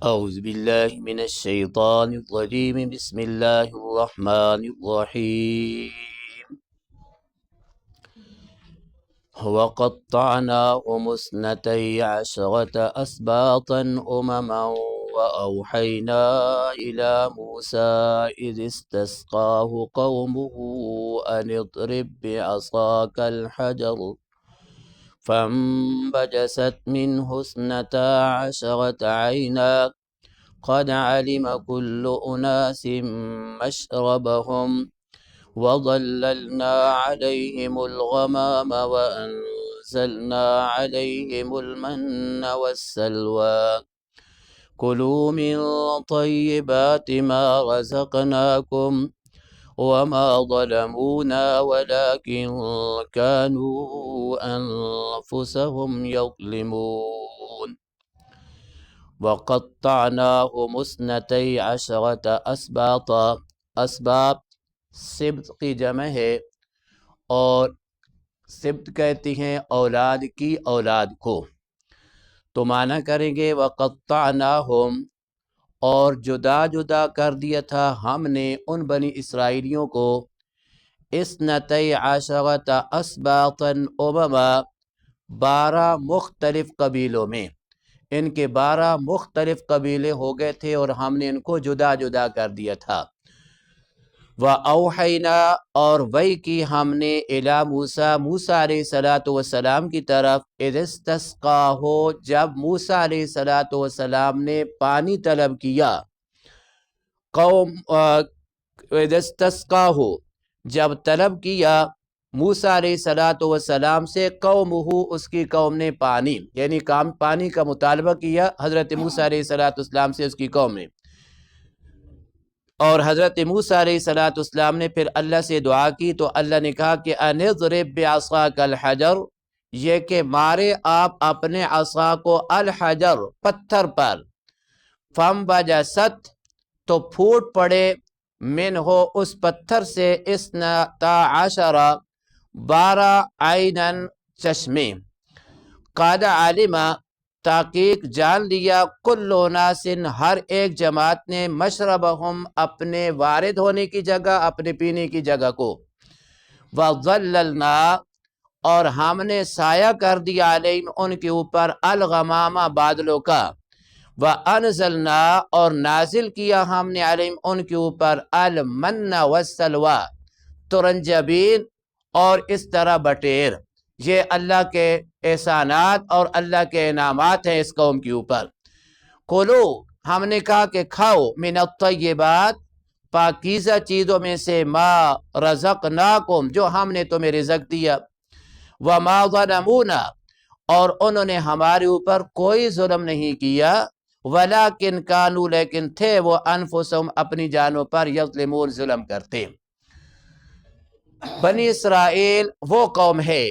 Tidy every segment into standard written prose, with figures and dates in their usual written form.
أعوذ بالله من الشيطان الرجيم بسم الله الرحمن الرحيم وقطعناهم اثنتي عشرة أسباطا أمما وأوحينا إلى موسى إذ استسقاه قومه أن اضرب بعصاك الحجر فانبجست منه اثنتا عشرة عينا قد علم كل أناس مشربهم وظللنا عليهم الغمام وأنزلنا عليهم المن والسلوى كلوا من طيبات ما رزقناكم وما ظلمونا ولكن كانوا أنفسهم يظلمون وقطعناهم اثنتي عشرة اسباطا اسباط سبط کی جمع ہے اور سبط کہتی ہیں اولاد کی اولاد کو، تو معنی کریں گے وقطعناهم، اور جدا جدا کر دیا تھا ہم نے ان بنی اسرائیلیوں کو اثنتي عشرة اسباطا امما، 12 مختلف قبیلوں میں، ان کے 12 مختلف قبیلے ہو گئے تھے اور ہم نے ان کو جدا جدا کر دیا تھا۔ وَأَوْحَيْنَا، اور وحی کی ہم نے اِلیٰ موسیٰ، موسیٰ علیہ السلام کی طرف، اِذِ اسْتَسْقَاهُ، جب موسیٰ علیہ السلام نے پانی طلب کیا، اِذِ اسْتَسْقَاهُ، جب طلب کیا موسیٰ علیہ السلام سے قومہ، اس کی قوم نے پانی، یعنی پانی کا مطالبہ کیا حضرت موسیٰ علیہ السلام سے اس کی قوم نے، اور حضرت موسیٰ علیہ السلام نے پھر اللہ سے دعا کی تو اللہ نے کہا کہ ان اضرب بعصاک الحجر، یہ کہ مارے آپ اپنے عصا کو الحجر، پتھر پر، فانبجست، تو پھوٹ پڑے، منہ، اس پتھر سے، اثنتا عشرہ، 12 عینن، چشمے، قد علم، تحقیق جان لیا، کل ناس، ہر ایک جماعت نے، مشربہم، اپنے وارد ہونے کی جگہ، اپنے پینے کی جگہ کو، وظللنا، اور ہم نے سایہ کر دیا، علیہم، ان کے اوپر، الغمام، بادلوں کا، وانزلنا، اور نازل کیا ہم نے، علیہم، ان کے اوپر، المن والسلوى، ترنجبین اور اس طرح بٹیر، یہ اللہ کے احسانات اور اللہ کے انعامات ہیں اس قوم کے اوپر۔ کلو، ہم نے کہا کہ کھاؤ، من الطیبات، پاکیزہ چیزوں میں سے، ما رزقناکم، جو ہم نے تمہیں رزق دیا، وما ظلمونا، اور انہوں نے ہمارے اوپر کوئی ظلم نہیں کیا، ولیکن کانو، لیکن تھے وہ، انفسہم، اپنی جانوں پر، یظلمون، ظلم کرتے۔ بنی اسرائیل وہ قوم ہے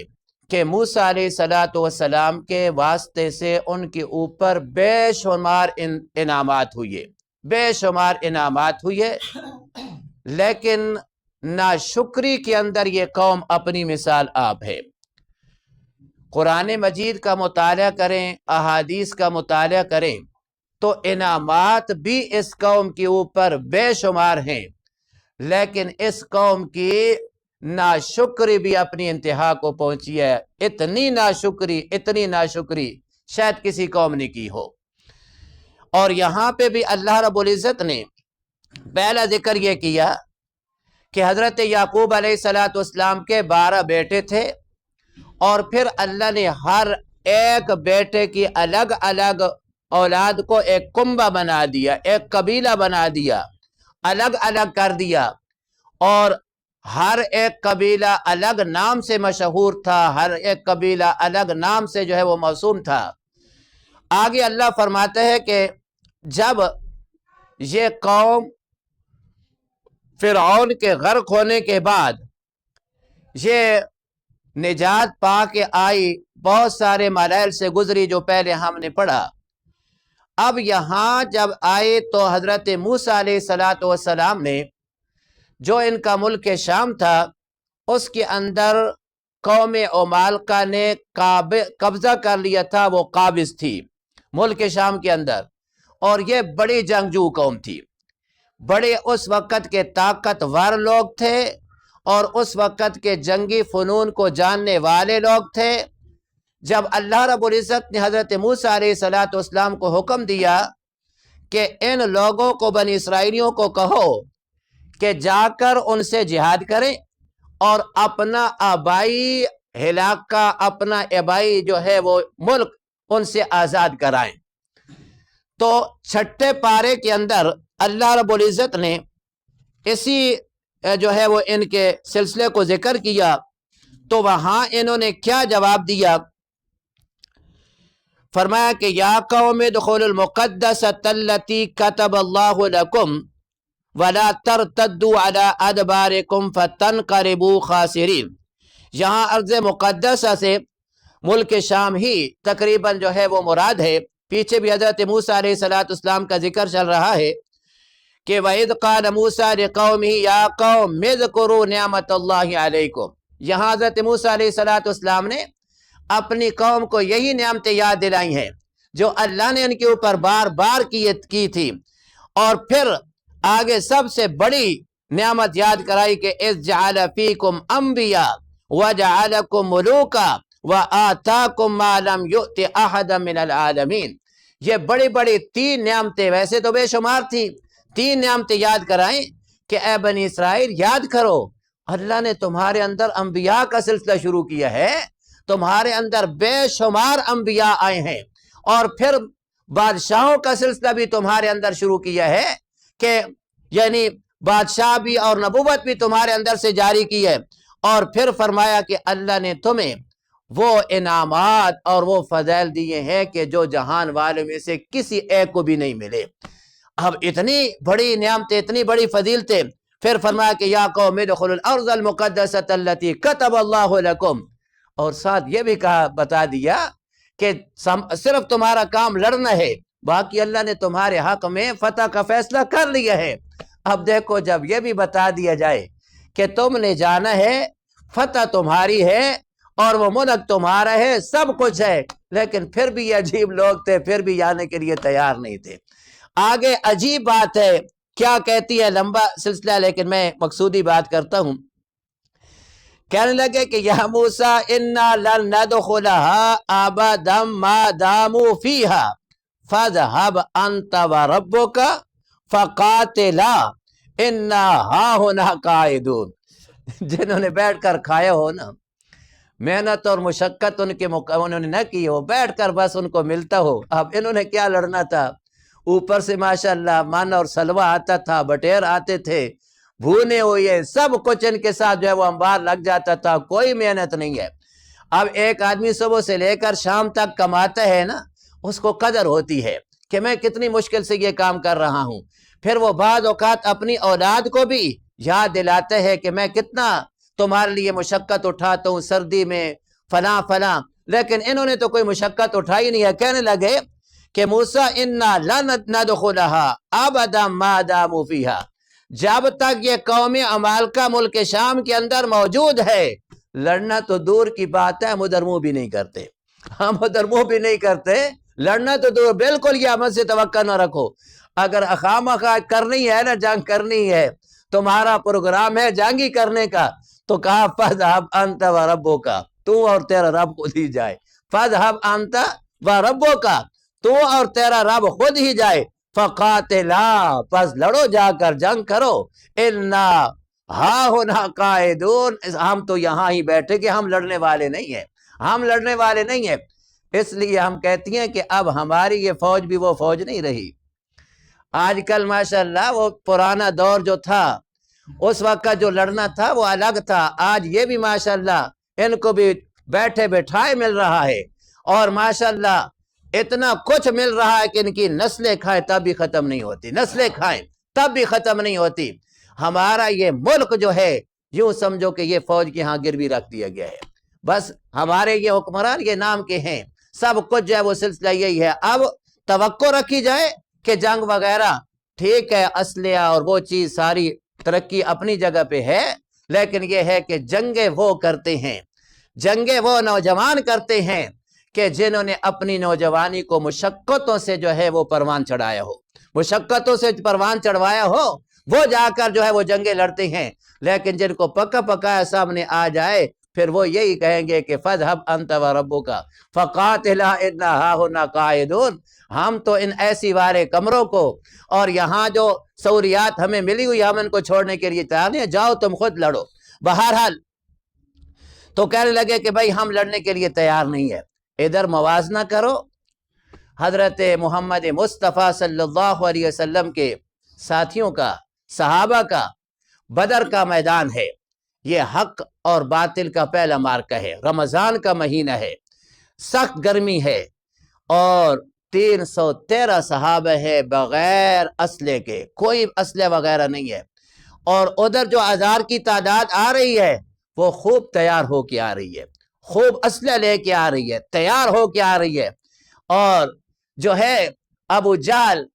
کہ موسیٰ علیہ السلام کے واسطے سے ان کے اوپر بے شمار انعامات ہوئے، بے شمار انعامات ہوئے، لیکن ناشکری کے اندر یہ قوم اپنی مثال آپ ہے۔ قرآن مجید کا مطالعہ کریں، احادیث کا مطالعہ کریں تو انعامات بھی اس قوم کے اوپر بے شمار ہیں، لیکن اس قوم کی ناشکری بھی اپنی انتہا کو پہنچی ہے۔ اتنی ناشکری شاید کسی قوم نے کی ہو۔ اور یہاں پہ بھی اللہ رب العزت نے پہلا ذکر یہ کیا کہ حضرت یعقوب علیہ السلام کے 12 بیٹے تھے، اور پھر اللہ نے ہر ایک بیٹے کی الگ الگ اولاد کو ایک کنبہ بنا دیا، ایک قبیلہ بنا دیا، الگ الگ کر دیا، اور ہر ایک قبیلہ الگ نام سے مشہور تھا، ہر ایک قبیلہ الگ نام سے جو ہے وہ موسوم تھا۔ آگے اللہ فرماتا ہے کہ جب یہ قوم فرعون کے غرق ہونے کے بعد یہ نجات پا کے آئی، بہت سارے مراحل سے گزری جو پہلے ہم نے پڑھا، اب یہاں جب آئے تو حضرت موسیٰ علیہ السلام نے، جو ان کا ملک شام تھا، اس کے اندر قوم عمالقہ نے قبضہ کر لیا تھا، وہ قابض تھی ملک شام کے اندر، اور یہ بڑی جنگجو قوم تھی، بڑے اس وقت کے طاقتور لوگ تھے اور اس وقت کے جنگی فنون کو جاننے والے لوگ تھے۔ جب اللہ رب العزت نے حضرت موسیٰ علیہ السلام کو حکم دیا کہ ان لوگوں کو، بنی اسرائیلیوں کو کہو کہ جا کر ان سے جہاد کریں اور اپنا آبائی علاقہ، اپنا آبائی جو ہے وہ ملک ان سے آزاد کرائیں، تو چھٹے پارے کے اندر اللہ رب العزت نے اسی جو ہے وہ ان کے سلسلے کو ذکر کیا۔ تو وہاں انہوں نے کیا جواب دیا؟ فرمایا کہ یا قوم ادخلوا المقدسۃ التی کتب اللہ لکم ولا ترتدوا علی ادبارکم فتنقلبوا خاسرین۔ یہاں ارض مقدسہ سے ملک شام ہی تقریباً جو ہے وہ مراد ہے۔ پیچھے بھی حضرت موسیٰ علیہ السلام کا ذکر چل رہا ہے کہ وَإِذْ قَالَ مُوسَىٰ لِقَوْمِهِ يَا قَوْمِ اذْكُرُوا نِعْمَتَ اللَّهِ عَلَيْكُمْ۔ یہاں حضرت موسیٰ علیہ السلام نے اپنی قوم کو یہی نعمتیں یاد دلائی ہیں جو اللہ نے ان کے اوپر بار بار کی تھی، اور پھر آگے سب سے بڑی نعمت یاد کرائی کہ اذ جعل فیکم انبیاء وجعلکم ملوکا وآتاکم ما لم یؤت احدا من العالمین۔ یہ بڑی بڑی تین نعمتیں، ویسے تو بے شمار تھی، تین نعمتیں یاد کرائیں کہ اے بنی اسرائیل یاد کرو، اللہ نے تمہارے اندر انبیاء کا سلسلہ شروع کیا ہے، تمہارے اندر بے شمار انبیاء آئے ہیں، اور پھر بادشاہوں کا سلسلہ بھی تمہارے اندر شروع کیا ہے کہ یعنی بادشاہ بھی اور نبوت بھی تمہارے اندر سے جاری کی ہے، اور پھر فرمایا کہ اللہ نے تمہیں وہ انعامات اور وہ فضائل دیے ہیں کہ جو جہان والوں میں سے کسی ایک کو بھی نہیں ملے۔ اب اتنی بڑی نعمتیں، اتنی بڑی فضیلتیں، پھر فرمایا کہ یا قوم ادخلوا الارض المقدسۃ التی کتب اللہ لکم، اور ساتھ یہ بھی کہا، بتا دیا کہ صرف تمہارا کام لڑنا ہے، باقی اللہ نے تمہارے حق میں فتح کا فیصلہ کر لیا ہے۔ اب دیکھو، جب یہ بھی بتا دیا جائے کہ تم نے جانا ہے، فتح تمہاری ہے اور وہ ملک تمہارا ہے، سب کچھ ہے، لیکن پھر بھی یہ عجیب لوگ تھے، پھر بھی جانے کے لیے تیار نہیں تھے۔ آگے عجیب بات ہے، کیا کہتی ہے، لمبا سلسلہ لیکن میں مقصودی بات کرتا ہوں۔ کہنے لگے کہ یا موسیٰ انا لن ندخلها ابدا ما داموا فیہا فاذهب انت وربک فقاتلا انا ہاہنا قاعدون۔ جنہوں نے بیٹھ کر کھایا ہو نا، محنت اور مشقت انہوں نے نہ کی ہو، بیٹھ کر بس ان کو ملتا ہو، اب انہوں نے کیا لڑنا تھا؟ اوپر سے ماشاءاللہ من اور سلوہ آتا تھا، بٹیر آتے تھے، بھونے ہوئے، سب کچھ ان کے ساتھ جو ہے وہ انبار لگ جاتا تھا، کوئی محنت نہیں ہے۔ اب ایک آدمی صبح سے لے کر شام تک کماتا ہے نا، اس کو قدر ہوتی ہے کہ میں کتنی مشکل سے یہ کام کر رہا ہوں۔ پھر وہ بعض اوقات اپنی اولاد کو بھی یاد دلاتے ہیں کہ میں کتنا تمہارے لیے مشقت اٹھاتا ہوں سردی میں، فلاں فلاں، لیکن انہوں نے تو کوئی مشقت اٹھائی نہیں ہے۔ کہنے لگے کہ موسیٰ انا لن ندخلها ابدا ما داموا فیہا، جب تک یہ قوم عمالقہ ملک شام کے اندر موجود ہے، لڑنا تو دور کی بات ہے، ہم ادھر منہ بھی نہیں کرتے، ہم ادھر منہ بھی نہیں کرتے، لڑنا تو دور، بالکل یہ عمل سے توقع نہ رکھو۔ اگر خواہ کرنی ہے نا، جنگ کرنی ہے، تمہارا پروگرام ہے جنگی کرنے کا، تو کہا فَاذْهَبْ أَنْتَ وَرَبُّكَ، تو اور تیرا رب خود ہی جائے، فَاذْهَبْ أَنْتَ وَرَبُّكَ، تو اور تیرا رب خود ہی جائے، فَقَاتِلَا، پس لڑو، جا کر جنگ کرو، إِنَّا هَاهُنَا قَاعِدُونَ، ہم تو یہاں ہی بیٹھے کہ ہم لڑنے والے نہیں ہیں، ہم لڑنے والے نہیں ہیں۔ اس لیے ہم کہتی ہیں کہ اب ہماری یہ فوج بھی وہ فوج نہیں رہی۔ آج کل ماشاءاللہ وہ پرانا دور جو تھا، اس وقت جو لڑنا تھا وہ الگ تھا، آج یہ بھی ماشاءاللہ ان کو بھی بیٹھے بٹھائے مل رہا ہے، اور ماشاءاللہ اتنا کچھ مل رہا ہے کہ ان کی نسلیں کھائیں تب بھی ختم نہیں ہوتی، نسلیں کھائیں تب بھی ختم نہیں ہوتی۔ ہمارا یہ ملک جو ہے، یوں سمجھو کہ یہ فوج کے ہاں گروی رکھ دیا گیا ہے، بس ہمارے یہ حکمران یہ نام کے ہیں، سب کچھ جو ہے وہ سلسلہ یہی ہے۔ اب توقع رکھی جائے کہ جنگ وغیرہ ٹھیک ہے، اسلحہ اور وہ چیز ساری ترقی اپنی جگہ پہ ہے، لیکن یہ ہے کہ جنگیں وہ کرتے ہیں، جنگیں وہ نوجوان کرتے ہیں کہ جنہوں نے اپنی نوجوانی کو مشقتوں سے جو ہے وہ پروان چڑھایا ہو، مشقتوں سے پروان چڑھوایا ہو، وہ جا کر جو ہے وہ جنگیں لڑتے ہیں۔ لیکن جن کو پکا پکایا سامنے آ جائے پھر وہ یہی کہیں گے کہ فَاذْهَبْ أَنْتَ وَرَبُّكَ فَقَاتِلَا إِنَّا هَاهُنَا قَاعِدُونَ، ہم تو ان ایسی وارے کمروں کو اور یہاں جو سہولیات ہمیں ملی ہوئی ہم ان کو چھوڑنے کے لیے تیار نہیں، جاؤ تم خود لڑو۔ بہرحال تو کہنے لگے کہ بھائی ہم لڑنے کے لیے تیار نہیں ہے۔ ادھر موازنہ کرو، حضرت محمد مصطفیٰ صلی اللہ علیہ وسلم کے ساتھیوں کا، صحابہ کا بدر کا میدان ہے، یہ حق اور باطل کا پہلا معرکہ ہے، رمضان کا مہینہ ہے، سخت گرمی ہے، اور 313 صحابہ ہے بغیر اسلحے کے، کوئی اسلحہ وغیرہ نہیں ہے، اور ادھر جو ہزار کی تعداد آ رہی ہے وہ خوب تیار ہو کے آ رہی ہے، خوب اسلحہ لے کے آ رہی ہے، تیار ہو کے آ رہی ہے، اور جو ہے ابو جہل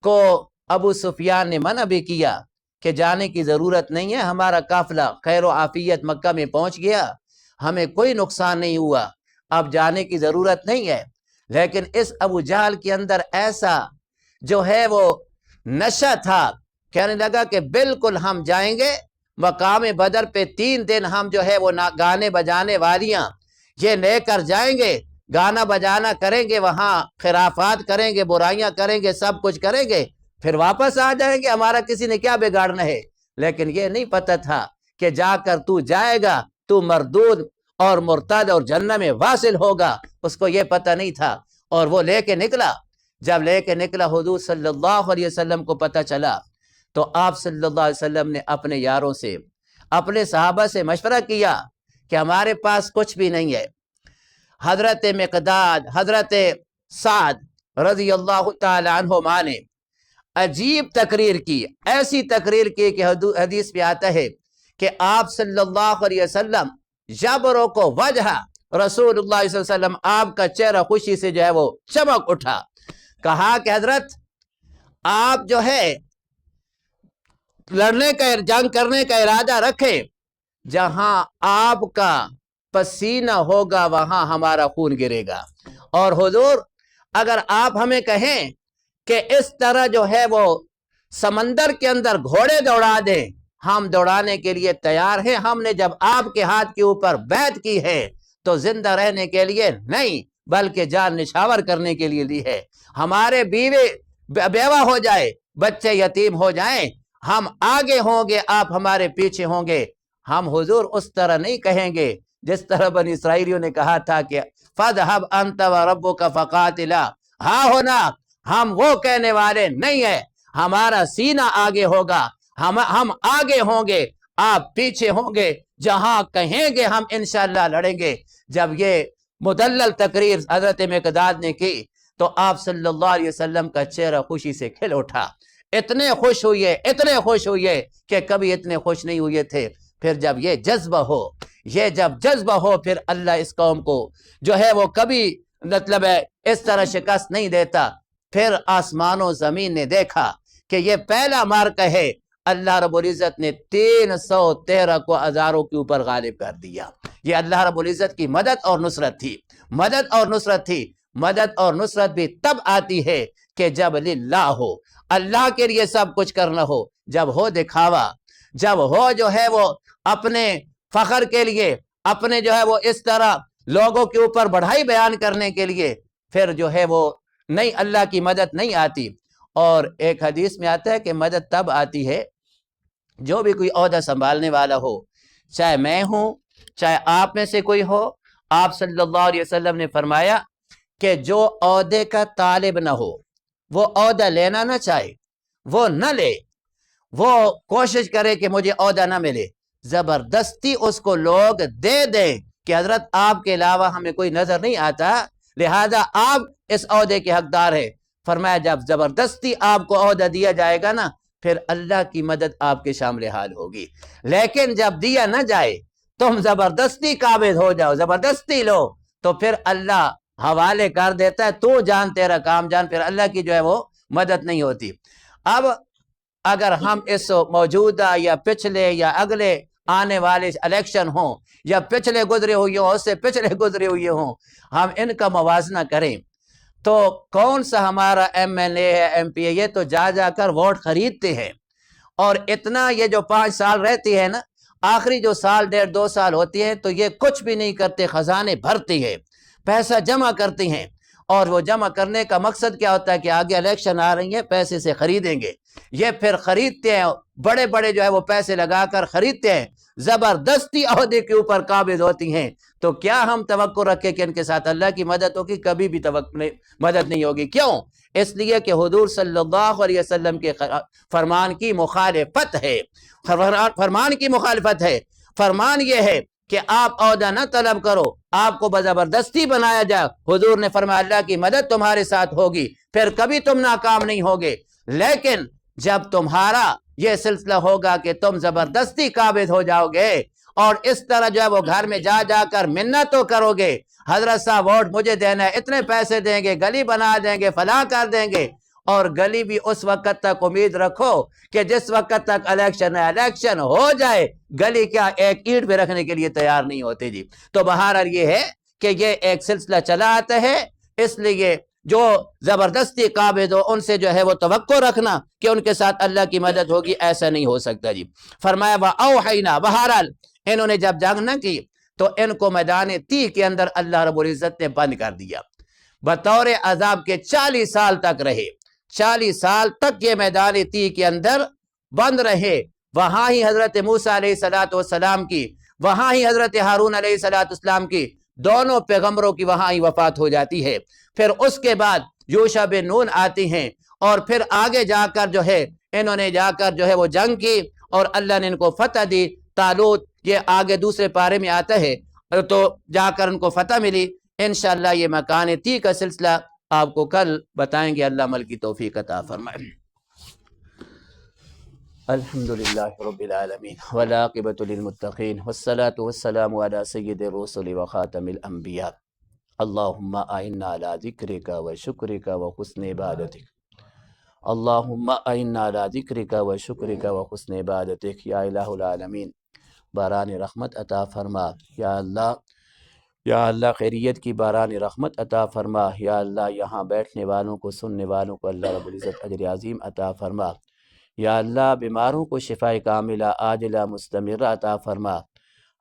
کو ابو سفیان نے منع بھی کیا کہ جانے کی ضرورت نہیں ہے، ہمارا قافلہ خیر و عافیت مکہ میں پہنچ گیا، ہمیں کوئی نقصان نہیں ہوا، اب جانے کی ضرورت نہیں ہے۔ لیکن اس ابو جہل کے اندر ایسا جو ہے وہ نشہ تھا، کہنے لگا کہ بالکل ہم جائیں گے مقام بدر پہ، 3 دن ہم جو ہے وہ گانے بجانے والیاں یہ لے کر جائیں گے، گانا بجانا کریں گے، وہاں خرافات کریں گے، برائیاں کریں گے، سب کچھ کریں گے، پھر واپس آ جائیں گے، ہمارا کسی نے کیا بگاڑنا ہے۔ لیکن یہ نہیں پتہ تھا کہ جا کر تو جائے گا تو مردود اور مرتد اور جہنم میں واصل ہوگا، اس کو یہ پتہ نہیں تھا، اور وہ لے کے نکلا۔ جب لے کے نکلا حضور صلی اللہ علیہ وسلم کو پتہ چلا تو آپ صلی اللہ علیہ وسلم نے اپنے یاروں سے، اپنے صحابہ سے مشورہ کیا کہ ہمارے پاس کچھ بھی نہیں ہے۔ حضرت مقداد، حضرت سعد رضی اللہ تعالی عنہما نے عجیب تقریر کی، ایسی تقریر کی کہ حدیث میں آتا ہے کہ آپ صلی اللہ علیہ وسلم جبروں کو وجہ رسول اللہ صلی اللہ علیہ وسلم، آپ کا چہرہ خوشی سے جو ہے وہ چمک اٹھا، کہا کہ حضرت آپ جو ہے لڑنے کا، جنگ کرنے کا ارادہ رکھیں، جہاں آپ کا پسینہ ہوگا وہاں ہمارا خون گرے گا، اور حضور اگر آپ ہمیں کہیں کہ اس طرح جو ہے وہ سمندر کے اندر گھوڑے دوڑا دیں، ہم دوڑانے کے لیے تیار ہیں، ہم نے جب آپ کے ہاتھ کے اوپر بیعت کی ہے تو زندہ رہنے کے لیے نہیں بلکہ جان نچھاور کرنے کے لیے لی ہے، ہمارے بیوہ ہو جائے، بچے یتیم ہو جائیں، ہم آگے ہوں گے، آپ ہمارے پیچھے ہوں گے۔ ہم حضور اس طرح نہیں کہیں گے جس طرح بنی اسرائیلیوں نے کہا تھا کہ فَاذْهَبْ أَنْتَ وَرَبُّكَ فَقَاتِلَا، ہاں ہونا، ہم وہ کہنے والے نہیں ہیں، ہمارا سینہ آگے ہوگا، ہم آگے ہوں گے، آپ پیچھے ہوں گے، جہاں کہیں گے ہم انشاءاللہ لڑیں گے۔ جب یہ مدلل تقریر حضرت مقداد نے کی تو آپ صلی اللہ علیہ وسلم کا چہرہ خوشی سے کھل اٹھا، اتنے خوش ہوئے کہ کبھی اتنے خوش نہیں ہوئے تھے۔ پھر جب یہ جذبہ ہو پھر اللہ اس قوم کو جو ہے وہ کبھی مطلب ہے اس طرح شکست نہیں دیتا۔ پھر آسمان و زمین نے دیکھا کہ یہ پہلا معرکہ ہے، اللہ رب العزت نے 313 کو ہزاروں کے اوپر غالب کر دیا۔ یہ اللہ رب العزت کی مدد اور نصرت تھی، مدد اور نصرت بھی تب آتی ہے کہ جب للہ ہو، اللہ کے لیے سب کچھ کرنا ہو، جب ہو دکھاوا، جب ہو جو ہے وہ اپنے فخر کے لیے، اپنے جو ہے وہ اس طرح لوگوں کے اوپر بڑھائی بیان کرنے کے لیے، پھر جو ہے وہ نہیں، اللہ کی مدد نہیں آتی۔ اور ایک حدیث میں آتا ہے کہ مدد تب آتی ہے جو بھی کوئی عہدہ سنبھالنے والا ہو، چاہے میں ہوں، چاہے آپ میں سے کوئی ہو۔ آپ صلی اللہ علیہ وسلم نے فرمایا کہ جو عہدے کا طالب نہ ہو، وہ عہدہ لینا نہ چاہے، وہ نہ لے، وہ کوشش کرے کہ مجھے عہدہ نہ ملے، زبردستی اس کو لوگ دے دیں کہ حضرت آپ کے علاوہ ہمیں کوئی نظر نہیں آتا، لہذا آپ اس عہدے کے حقدار ہیں۔ فرمایا جب زبردستی آپ کو عہدہ دیا جائے گا نا، پھر اللہ کی مدد آپ کے شامل حال ہوگی۔ لیکن جب دیا نہ جائے، تم زبردستی قابض ہو جاؤ، زبردستی لو، تو پھر اللہ حوالے کر دیتا ہے، تو جان تیرا کام جان، پھر اللہ کی جو ہے وہ مدد نہیں ہوتی۔ اب اگر ہم اس موجودہ یا پچھلے یا اگلے آنے والے الیکشن ہوں یا پچھلے گزرے ہوئے ہوں، اس سے پچھلے گزرے ہوئے ہوں، ہم ان کا موازنہ کریں تو کون سا ہمارا ایم ایل اے ہے، ایم پی اے، یہ تو جا جا کر ووٹ خریدتے ہیں، اور اتنا یہ جو 5 سال رہتی ہے نا، آخری جو سال 1.5-2 سال ہوتی ہے تو یہ کچھ بھی نہیں کرتے، خزانے بھرتے ہیں، پیسہ جمع کرتے ہیں، اور وہ جمع کرنے کا مقصد کیا ہوتا ہے کہ آگے الیکشن آ رہی ہیں، پیسے سے خریدیں گے، یہ پھر خریدتے ہیں، بڑے بڑے جو ہے وہ پیسے لگا کر خریدتے ہیں، زبردستی عہدے کے اوپر قابض ہوتی ہیں، تو کیا ہم توقع رکھیں کہ ان کے ساتھ اللہ کی مدد ہوگی؟ کبھی بھی مدد نہیں ہوگی۔ کیوں؟ اس لیے کہ حضور صلی اللہ علیہ وسلم کے فرمان کی مخالفت ہے، فرمان کی مخالفت ہے۔ فرمان یہ ہے کہ آپ عہدہ نہ طلب کرو، آپ کو بزبردستی بنایا جائے۔ حضور نے فرمایا اللہ کی مدد تمہارے ساتھ ہوگی، پھر کبھی تم ناکام نہیں ہوگے، لیکن جب تمہارا یہ سلسلہ ہوگا کہ تم زبردستی قابض ہو جاؤ گے اور اس طرح جو ہے وہ گھر میں جا جا کر منت تو کرو گے، حضرت صاحب ووٹ مجھے دینا ہے، اتنے پیسے دیں گے، گلی بنا دیں گے، فلاں کر دیں گے، اور گلی بھی اس وقت تک امید رکھو کہ جس وقت تک الیکشن ہو جائے، گلی کیا ایک اینٹ پہ رکھنے کے لیے تیار نہیں ہوتے جی۔ تو بہرحال یہ ہے کہ یہ ایک سلسلہ چلا آتا ہے، اس لیے جو زبردستی قابض ہو ان سے جو ہے وہ توقع رکھنا کہ ان کے ساتھ اللہ کی مدد ہوگی، ایسا نہیں ہو سکتا جی۔ فرمایا وَأَوْحَيْنَا، بہرحال انہوں نے جب جنگ نہ کی تو ان کو میدان تی کے اندر اللہ رب العزت نے بند کر دیا، بطور عذاب کے 40 سال تک رہے، 40 سال تک یہ میدان تی کے اندر بند رہے۔ وہاں ہی حضرت موسیٰ علیہ السلام کی، وہاں ہی حضرت ہارون علیہ السلام کی، دونوں پیغمبروں کی وہاں ہی وفات ہو جاتی ہے۔ پھر اس کے بعد یوشع بن نون آتے ہیں، اور پھر آگے جا کر جو ہے انہوں نے جا کر جو ہے وہ جنگ کی اور اللہ نے ان کو فتح دی۔ طالوت یہ آگے دوسرے پارے میں آتا ہے، تو جا کر ان کو فتح ملی۔ انشاءاللہ یہ مکان تی کا سلسلہ آپ کو کل بتائیں گے، اللہ عمل کی توفیق عطا فرمائے۔ الحمدللہ رب العالمین والعاقبۃ للمتقین والصلاة والسلام علی سید الرسل وخاتم الانبیاء، اللہم اعنا علی ذکرک وشکرک وحسن عبادتک، اللہم اعنا علی ذکرک وشکرک وحسن عبادتک۔ یا الہ العالمین باران رحمت عطا فرما، یا اللہ خیریت کی باران رحمت عطا فرما، یا اللہ یہاں بیٹھنے والوں کو، سننے والوں کو اللہ رب العزت اجر عظیم عطا فرما، یا اللہ بیماروں کو شفاء کاملہ عاجلہ مستمرہ عطا فرما۔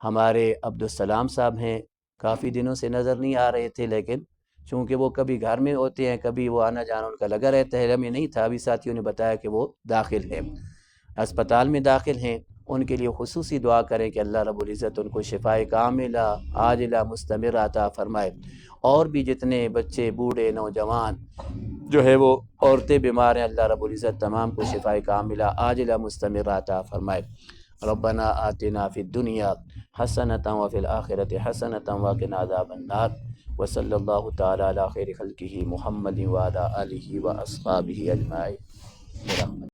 ہمارے عبدالسلام صاحب ہیں، کافی دنوں سے نظر نہیں آ رہے تھے، لیکن چونکہ وہ کبھی گھر میں ہوتے ہیں، کبھی وہ آنا جانا ان کا لگا رہتا ہے، ہمیں نہیں تھا، ابھی ساتھیوں نے بتایا کہ وہ داخل ہیں، اسپتال میں داخل ہیں۔ ان کے لیے خصوصی دعا کریں کہ اللہ رب العزت ان کو شفاء کاملہ عاجلہ مستمرہ عطا فرمائے، اور بھی جتنے بچے، بوڑھے، نوجوان جو ہے وہ عورتیں بیمار ہیں، اللہ رب العزت تمام کو شفاء کاملہ عاجلہ مستمرہ عطا فرمائے۔ ربنا آتنا فی الدنیا حسنۃ وفی الآخرۃ حسنۃ وقنا عذاب النار، وصلی اللہ تعالی علی خیر خلقہ محمد وعلی آلہ واصحابہ اجمعین۔